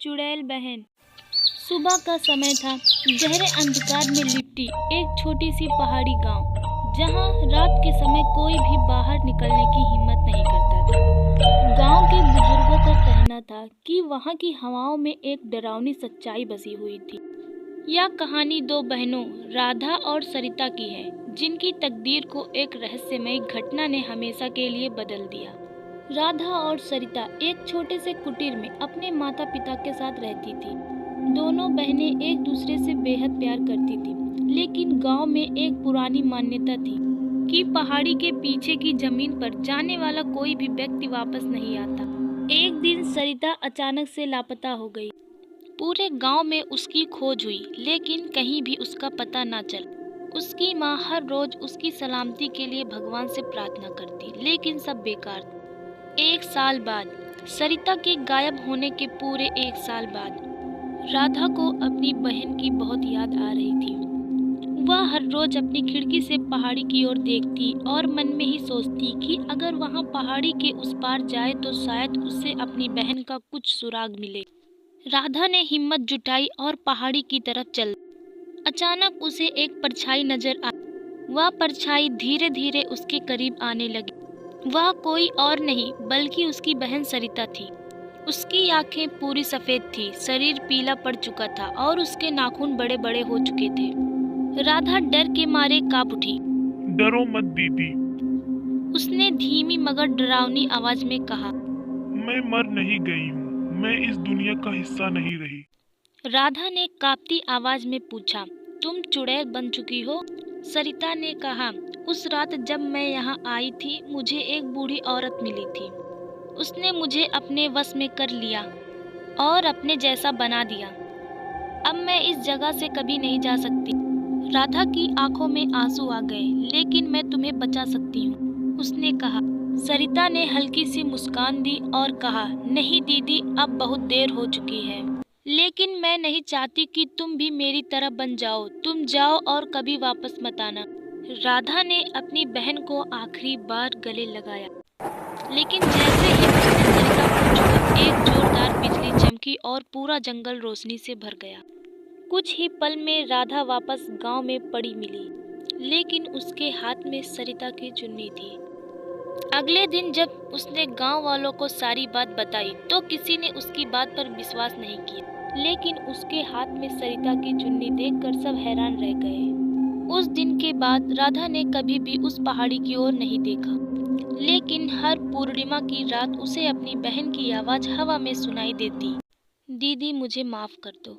चुड़ैल बहन। सुबह का समय था। गहरे अंधकार में लिपटी एक छोटी सी पहाड़ी गांव, जहां रात के समय कोई भी बाहर निकलने की हिम्मत नहीं करता था। गांव के बुजुर्गों का कहना था कि वहां की हवाओं में एक डरावनी सच्चाई बसी हुई थी। यह कहानी दो बहनों राधा और सरिता की है, जिनकी तकदीर को एक रहस्यमयी घटना ने हमेशा के लिए बदल दिया। राधा और सरिता एक छोटे से कुटीर में अपने माता पिता के साथ रहती थी। दोनों बहनें एक दूसरे से बेहद प्यार करती थी, लेकिन गांव में एक पुरानी मान्यता थी कि पहाड़ी के पीछे की जमीन पर जाने वाला कोई भी व्यक्ति वापस नहीं आता। एक दिन सरिता अचानक से लापता हो गई। पूरे गांव में उसकी खोज हुई, लेकिन कहीं भी उसका पता न चला। उसकी माँ हर रोज उसकी सलामती के लिए भगवान से प्रार्थना करती, लेकिन सब बेकार था। एक साल बाद, सरिता के गायब होने के पूरे एक साल बाद, राधा को अपनी बहन की बहुत याद आ रही थी। वह हर रोज अपनी खिड़की से पहाड़ी की ओर देखती और मन में ही सोचती कि अगर वहां पहाड़ी के उस पार जाए तो शायद उसे अपनी बहन का कुछ सुराग मिले। राधा ने हिम्मत जुटाई और पहाड़ी की तरफ चल। अचानक उसे एक परछाई नजर आई। वह परछाई धीरे धीरे उसके करीब आने लगी। वह कोई और नहीं बल्कि उसकी बहन सरिता थी। उसकी आंखें पूरी सफेद थी, शरीर पीला पड़ चुका था और उसके नाखून बड़े बड़े हो चुके थे। राधा डर के मारे कांप उठी। डरो मत दीदी, उसने धीमी मगर डरावनी आवाज में कहा। मैं मर नहीं गई हूँ। मैं इस दुनिया का हिस्सा नहीं रही। राधा ने कांपती आवाज में पूछा, तुम चुड़ैल बन चुकी हो? सरिता ने कहा, उस रात जब मैं यहाँ आई थी, मुझे एक बूढ़ी औरत मिली थी। उसने मुझे अपने वश में कर लिया और अपने जैसा बना दिया। अब मैं इस जगह से कभी नहीं जा सकती। राधा की आंखों में आंसू आ गए। लेकिन मैं तुम्हें बचा सकती हूँ, उसने कहा। सरिता ने हल्की सी मुस्कान दी और कहा, नहीं दीदी, अब बहुत देर हो चुकी है। लेकिन मैं नहीं चाहती कि तुम भी मेरी तरह बन जाओ। तुम जाओ और कभी वापस मत आना। राधा ने अपनी बहन को आखिरी बार गले लगाया, लेकिन जैसे ही उसने सरिता को छुआ, एक जोरदार बिजली चमकी और पूरा जंगल रोशनी से भर गया। कुछ ही पल में राधा वापस गांव में पड़ी मिली, लेकिन उसके हाथ में सरिता की चुन्नी थी। अगले दिन जब उसने गांव वालों को सारी बात बताई तो किसी ने उसकी बात पर विश्वास नहीं किया, लेकिन उसके हाथ में सरिता की चुन्नी देखकर सब हैरान रह गए। उस दिन के बाद राधा ने कभी भी उस पहाड़ी की ओर नहीं देखा, लेकिन हर पूर्णिमा की रात उसे अपनी बहन की आवाज हवा में सुनाई देती, दीदी मुझे माफ कर दो।